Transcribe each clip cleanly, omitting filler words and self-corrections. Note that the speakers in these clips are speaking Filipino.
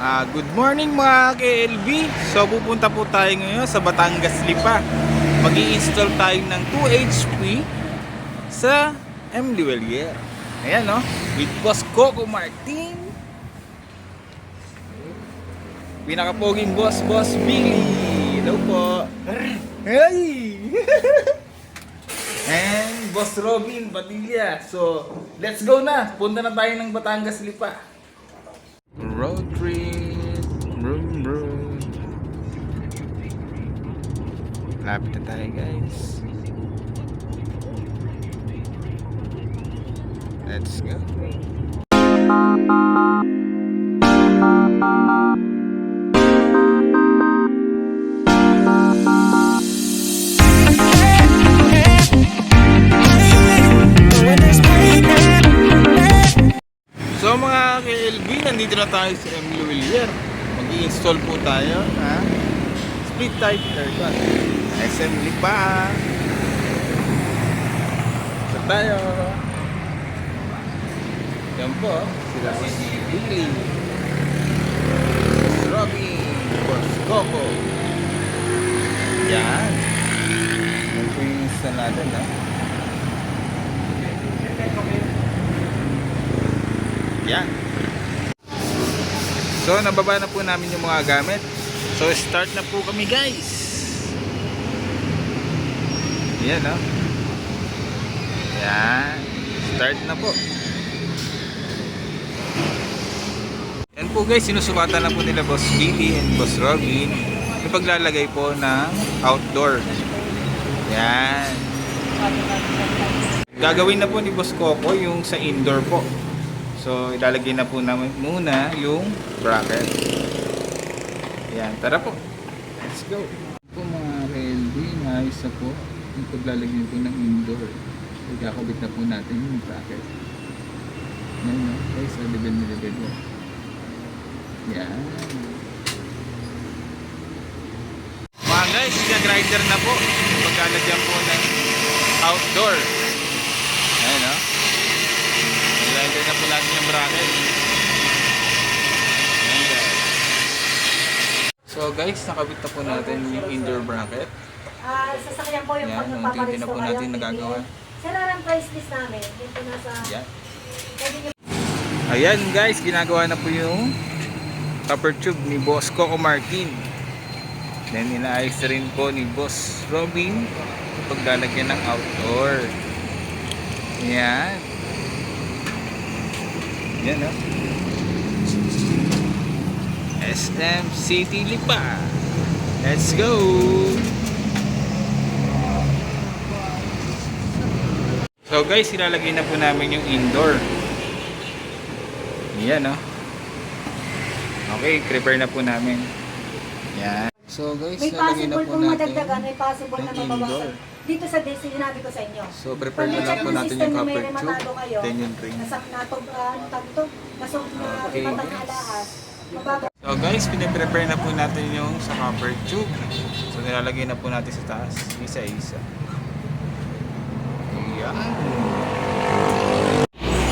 Good morning mga KLB. So pupunta po tayo ngayon sa Batangas Lipa. Mag-i-install tayo ng 2 HP sa M. Luwelier. Ayan no, with Boss Coco Martin. Pinakapoging boss, Boss Billy. Hello po. Hey! And Boss Robin Padilla. So let's go na. Punta na tayo ng Batangas Lipa. Road trip, vroom vroom. Lapit na tayo guys. Let's go. So mga KLB, nandito na tayo sa M. Luwelier. Mag-i-install po tayo na split type aircon SM Lipa. So tayo. Yan po, sila si Billy, Boss Robin, Boss Coco. Yan. Yan po yung install natin ha. Yan. So nababa na po namin yung mga gamit. So start na po kami guys. Yan no. Yan. Start na po. Yan po guys, sinusubatan na po nila Boss Billy and Boss Robin yung paglalagay po ng outdoor. Yan. Gagawin na po ni Boss Coco yung sa indoor po. So ilalagay na po namin muna yung bracket. Yan, tara po. Let's go. Po mga KLB, naayos na po yung paglalagay po ng indoor. So kakabit na po natin yung bracket. Yan no, guys, sa level na level mo. Yan. Mga guys, grinder na po. Paglalagyan po ng outdoor. Ayan no. Grinder na po natin yung bracket. Ayan guys. So guys, nakabit na po natin yung indoor bracket. Sasakyan po yung unti-unti na po natin nagagawa. Sir, ang price list namin. Yung po nasa... Ayan. Ayan guys, ginagawa na po yung copper tube ni Boss Coco Martin. Then inaayos na rin po ni Boss Robin yung paglalagyan ng outdoor. Ayan. Yan o. SM City Lipa. Let's go. So guys, ilalagay na po namin yung indoor. Yan o. Okay, prepare na po namin. Yan. So guys, may ilalagay na possible po pong natin madagdagan, may possible na yung mabawasan. Dito sa desk, sinabi ko sa inyo. So prepare na lang po natin yung copper tube. Kayo, Then yung ring. nasok na Okay. matangalaas. Mabagal. So guys, piniprepare na po natin yung sa copper tube. So nilalagay na po natin sa taas, isa-isa. Ayan.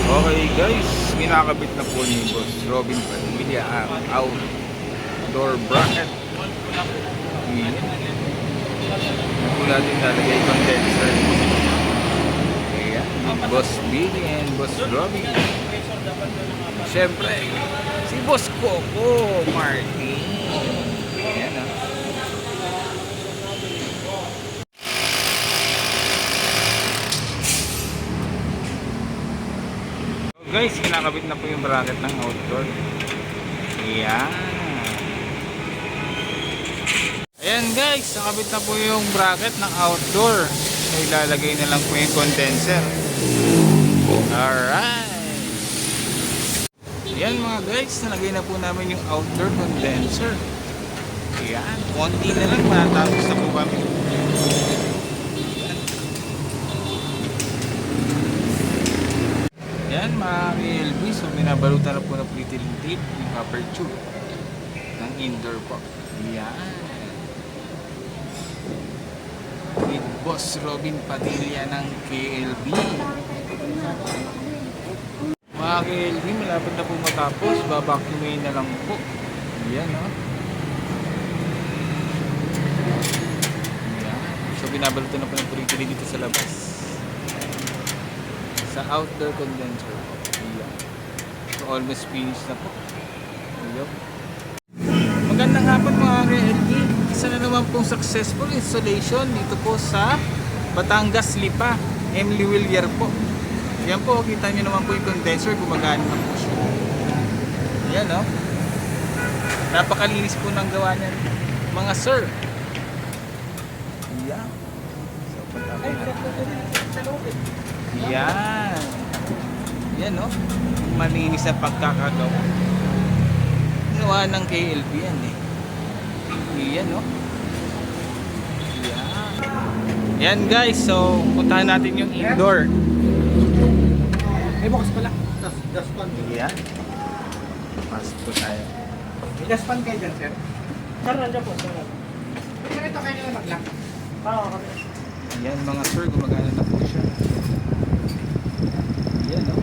Okay guys, kinakabit na po ni Boss Robin Padilla ang outdoor bracket. Ayan. Na po natin nalagay condenser. Ayan, with Boss Billy and Boss Robin. Siyempre, si Boss Coco Martin. Ayan ah. So guys, kinakabit na po yung bracket ng outdoor. Ayan. Ayan guys, nakabit na po yung bracket ng outdoor. So ilalagay na lang po yung condenser. Alright. Ayan mga guys, nalagay na po namin yung outdoor condenser. Ayan, konti na lang, matatapos na po kami. Ayan mga KLB, so binabalutan na po na tape yung copper tube ng indoor po. Ayan. With Boss Robin Padilla ng KLB. Mga KLB, malapit na po matapos. Babacuumin na lang po. Yan, no? Yan. So, binabalutan na po ng tuloy-tuloy dito sa labas. Sa outdoor condenser. Yan. So, almost finished na po. Ayan. Magandang hapon mga ka-LB. Isa na naman pong successful installation dito po sa Batangas Lipa. Emily Villar po. Yan po, kita nyo naman po yung condenser, gumagana na po siya. Yan, no? Napakalinis po ng gawa niyan, mga sir. Yan. So, punta po natin. Yan. Yan, no? Malinis na pagkakagawa. Ginawa ng KLB yan, eh. Yan, no? Yan. Yan, guys. So, puntahan natin yung indoor. May box pala. Daspan. Yan. Pasok po tayo. May daspan kayo dyan, sir? Sir, nandiyan po, sir. Pwede ito kayo nila mag-lock. Oo, kami. Yan mga sir, gumagana na po siya. Yan, no?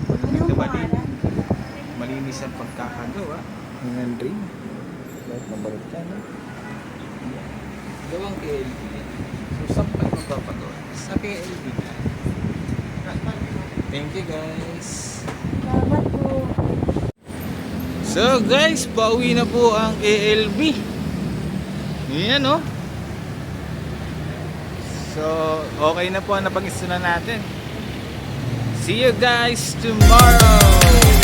Malamig na malinis. Malinis ang pagkakagawa. Yan rin. Bakit mabalot yan, no? Yan. Gawang KLB yan. So, saan pa magpapagawa? Sa KLB na. Thank you, guys. Salamat po. So, guys, pauwi na po ang KLB. Yan, no? So, okay na po ang napag-install natin. See you guys tomorrow!